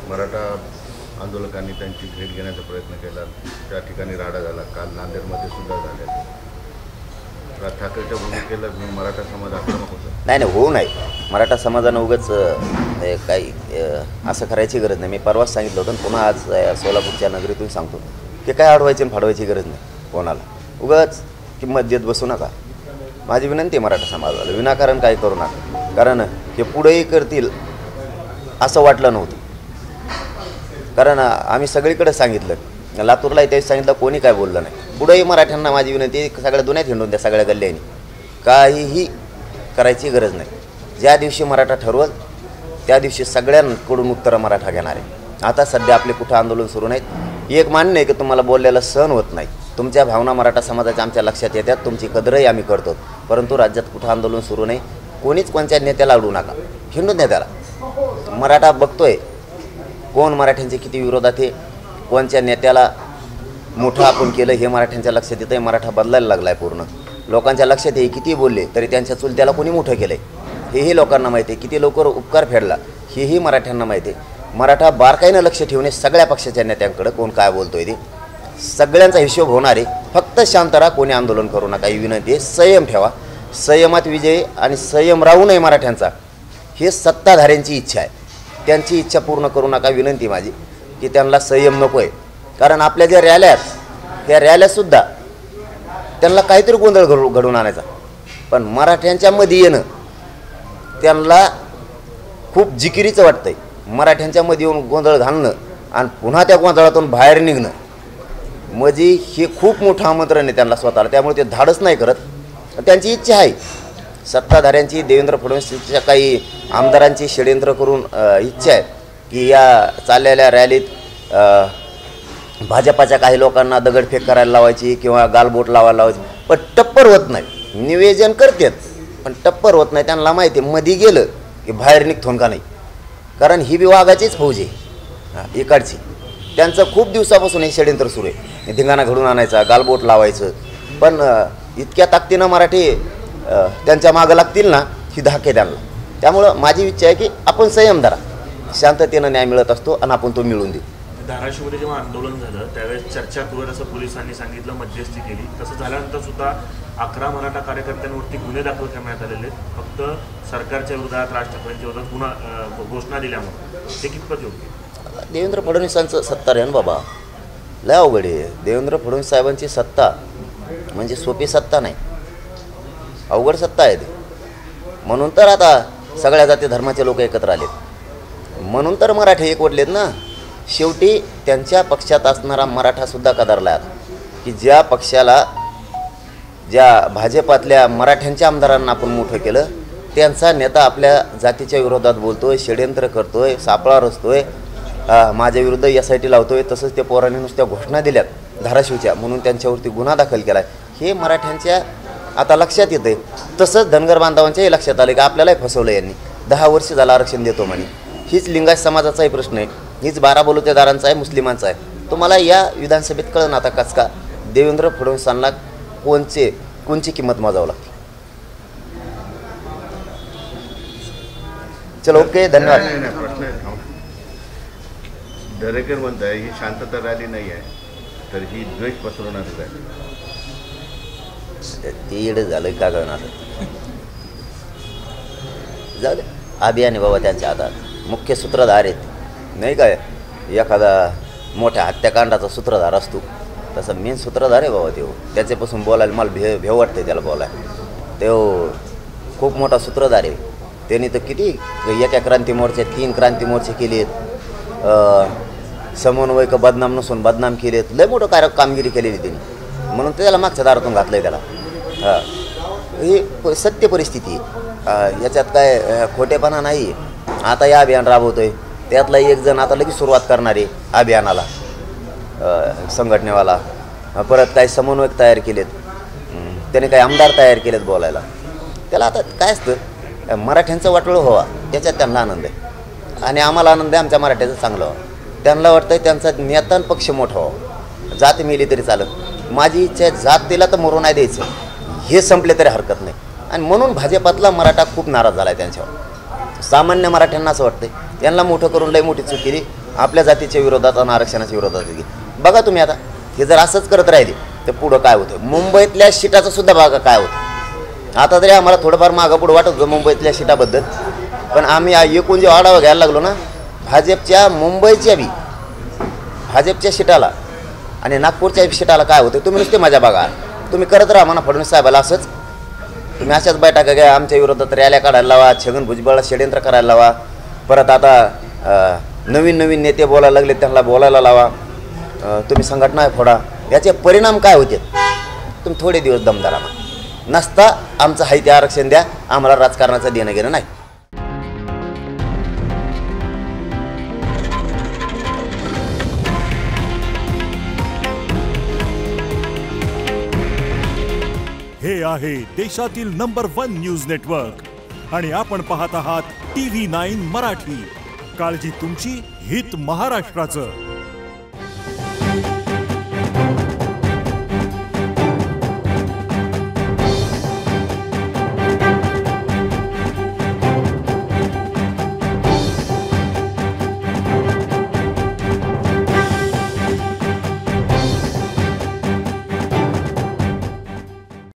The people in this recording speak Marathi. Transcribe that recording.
मराठा आंदोलकांनी त्यांची भेट घेण्याचा प्रयत्न केला, त्या ठिकाणी राडा झाला, काल नांदेडमध्ये सुद्धा झाले. राज ठाकरेच्या भूमिकेला मराठा समाज आक्रमक होता. नाही होऊ नाही. मराठा समाजानं उगाच काही असं करायची गरज नाही. मी परवाच सांगितलं होतं, पुन्हा आज सोलापूरच्या नगरीतून सांगतो की काय अडवायची आणि फाडवायची गरज नाही कोणाला. उगाच किंमत देत बसू नका. माझी विनंती आहे मराठा समाजाला, विनाकारण काही करू नका. कारण हे पुढेही करतील असं वाटलं नव्हतं. कारण आम्ही सगळीकडे सांगितलं, लातूरला त्यावेळेस सांगितलं, कोणी काय बोललं नाही. पुढेही मराठ्यांना माझी विनंती, सगळ्या दुनियात हिंडून द्या, सगळ्या गल्ल्यांनी काहीही करायची गरज नाही. ज्या दिवशी मराठा ठरवल त्या दिवशी सगळ्यांकडून उत्तरं मराठा घेणार आहे. आता सध्या आपले कुठं आंदोलन सुरू नाहीत. एक मान्य आहे की तुम्हाला बोललेलं सहन होत नाही, तुमच्या भावना मराठा समाजाच्या आमच्या लक्षात येतात, तुमची कदरही आम्ही करतो, परंतु राज्यात कुठं आंदोलन सुरू नाही. कोणीच कोणत्या नेत्याला अडवू नका, हिंडून द्या त्याला. मराठा बघतोय कोण मराठ्यांचे किती विरोधात आहे, कोणत्या नेत्याला मोठं आपण केलं हे मराठ्यांच्या लक्षात येतं आहे. मराठा बदलायला लागला आहे पूर्ण. लोकांच्या लक्षात आहे किती बोलले तरी त्यांच्या चुलत्याला कोणी मोठं केलं आहे हेही लोकांना माहिती आहे. किती लवकर उपकार फेडला हेही मराठ्यांना माहिती आहे. मराठा बारकाईनं लक्ष ठेवणे सगळ्या पक्षाच्या नेत्यांकडं, कोण काय बोलतोय ते सगळ्यांचा हिशोब होणार आहे. फक्त शांत राहा, कोणी आंदोलन करू नका ही विनंती आहे. संयम ठेवा, संयमात विजय आणि संयम राहू नये मराठ्यांचा, हे सत्ताधाऱ्यांची इच्छा आहे. त्यांची इच्छा पूर्ण करू नका, विनंती माझी की त्यांना संयम नको आहे. कारण आपल्या ज्या रॅल्या आहेत त्या रॅल्यासुद्धा त्यांना काहीतरी गोंधळ घडून आणायचा, पण मराठ्यांच्या मध्ये येणं त्यांना खूप जिकिरीचं वाटतंय. मराठ्यांच्या मध्ये येऊन गोंधळ घालणं आणि पुन्हा त्या गोंधळातून बाहेर निघणं म्हणजे हे खूप मोठं आमंत्रण आहे त्यांना स्वतःला. त्यामुळे ते धाडस नाही करत. त्यांची इच्छा आहे, सत्ताधाऱ्यांची, देवेंद्र फडणवीसच्या काही आमदारांची षड्यंत्र करून इच्छा आहे की या चाललेल्या रॅलीत भाजपाच्या काही लोकांना दगडफेक करायला लावायची किंवा गालबोट लावायला लावायची, पण टप्पर होत नाही. निवेदन करतात पण टप्पर होत नाही. त्यांना माहिती आहे मध्ये गेलं की बाहेर निघतो का नाही. कारण ही बी वाघाचीच फौज आहे इकडची. त्यांचं खूप दिवसापासून हे षड्यंत्र सुरू आहे, धिंगाणा घडून आणायचा, गालबोट लावायचं. पण इतक्या ताकदीनं मराठी त्यांच्या मागं लागतील ना, ही धाक आहे त्यांना. त्यामुळं माझी इच्छा आहे की आपण संयम धरा, शांततेनं न्याय मिळत असतो आणि आपण तो मिळवून देऊ. धाराशिवमध्ये जेव्हा आंदोलन झालं त्यावेळेस चर्चा करूयात असं पोलिसांनी सांगितलं, मध्यस्थी केली. तसं झाल्यानंतर सुद्धा 11 मराठा कार्यकर्त्यांवरती गुन्हे दाखल करण्यात आलेले, फक्त सरकारच्या विरोधात, राज ठाकरेंच्या विरोधात गुन्हा घोषणा दिल्यामुळे. ते कितपत योग्य? देवेंद्र फडणवीसांचं सत्ता रे बाबा, लय अवघड आहे. देवेंद्र फडणवीस साहेबांची सत्ता म्हणजे सोपी सत्ता नाही, अवघड सत्ता आहे ती. म्हणून तर आता सगळ्या जाती धर्माचे लोक एकत्र आलेत, म्हणून तर मराठे एकवटलेत ना. शेवटी त्यांच्या पक्षात असणारा मराठासुद्धा कदरला आहे की ज्या पक्षाला, ज्या भाजपातल्या मराठ्यांच्या आमदारांना आपण मोठं केलं, त्यांचा नेता आपल्या जातीच्या विरोधात बोलतोय, षड्यंत्र करतोय, सापळा रचतोय, माझ्या विरुद्ध SIT लावतोय. तसंच त्या पोरांनी नुसत्या घोषणा दिल्यात धाराशिवच्या, म्हणून त्यांच्यावरती गुन्हा दाखल केला आहे. हे मराठ्यांच्या आता लक्षात येतं आहे. तसंच धनगर बांधवांच्याही लक्षात आलं की आपल्यालाही फसवलं यांनी. 10 वर्ष झालं आरक्षण देतो म्हणे. हीच लिंगायत समाजाचाही प्रश्न आहे, हीच 12 बलुतेदारांचा आहे, मुस्लिमांचा आहे. तुम्हाला या विधानसभेत कळलं आता कस का देवेंद्र फडणवीसांना कोणची किंमत मोजावं लागते. चलो ओके, धन्यवाद. प्रश्न दरेकर म्हणताय ही शांतता रॅली नाही आहे, तर ही द्वेष पसरवणारच आहे. ते येडं झालं का करणार. जाऊ दे, अभियान बाबा त्यांच्या हातात. मुख्य सूत्रधार आहेत नाही काय, एखादा मोठ्या हत्याकांडाचा सूत्रधार असतो तसं मेन सूत्रधार आहे बाबा तो. त्याच्यापासून बोलायला मला भेव वाटते त्याला बोलायला. तो खूप मोठा सूत्रधार आहे. त्यांनी तर किती एका क्रांती मोर्चात 3 क्रांती मोर्चे केले आहेत, समन्वयक बदनाम नसून बदनाम केलेत, लय मोठं कामगिरी केलेली त्यांनी. म्हणून त्याला मागच्या दारातून घातलं आहे त्याला. ही सत्य परिस्थिती, याच्यात काय खोटेपणा नाही. आता या अभियान राबवतोय, त्यातला एक जण आता लगेच सुरुवात करणार आहे अभियानाला, संघटनेवाला. परत काही समन्वयक तयार केलेत, त्याने काही आमदार तयार केलेत बोलायला. त्याला आता काय असतं, मराठ्यांचं वाटोळं व्हावा त्याच्यात त्यांना आनंद आहे आणि आम्हाला आनंद आहे आमच्या मराठ्याचं चांगलं व्हावं. त्यांना वाटतं त्यांचा नेता पक्ष मोठा व्हावा, जात मिली तरी चालत. माझी इच्छा आहे जात तिला तर मरू नाही द्यायचं, हे संपले तरी हरकत नाही. आणि म्हणून भाजपातला मराठा खूप नाराज झाला आहे त्यांच्यावर. सामान्य मराठ्यांना असं वाटतं यांना मोठं करून लई मोठी चूक केली, आपल्या जातीच्या विरोधात आणि आरक्षणाच्या विरोधात गेली. बघा तुम्ही आता हे जर असंच करत राहिले तर पुढं काय होतं. मुंबईतल्या सीटाचं सुद्धा बघा काय होतं. आता तरी आम्हाला थोडंफार मागं पुढं वाटत होतं मुंबईतल्या सीटाबद्दल, पण आम्ही एकूण जे आढावा घ्यायला लागलो ना, भाजपच्या मुंबईच्या बी भाजपच्या सीटाला आणि नागपूरच्या सीटाला काय होतं तुम्ही नुसते मजा बघा. तुम्ही करत राहा म्हणा फडणवीस साहेबाला असंच. तुम्ही अशाच बैठका घ्या, आमच्या विरोधात रॅल्या काढायला लावा, छगन भुजबळला षडयंत्र करायला लावा. परत आता नवीन नवीन नेते बोलायला लागले त्यांना बोलायला लावा. तुम्ही संघटना फोडा. याचे परिणाम काय होते तुम्ही थोडे दिवस दमदारा नसता आमचं हाय ते आरक्षण द्या, आम्हाला राजकारणाचं देणं घेणं नाही. हे आहे देशातील नंबर 1 न्यूज नेटवर्क आणि आपण पाहत आहात TV9 मराठी. काळजी तुमची, हित महाराष्ट्राचं.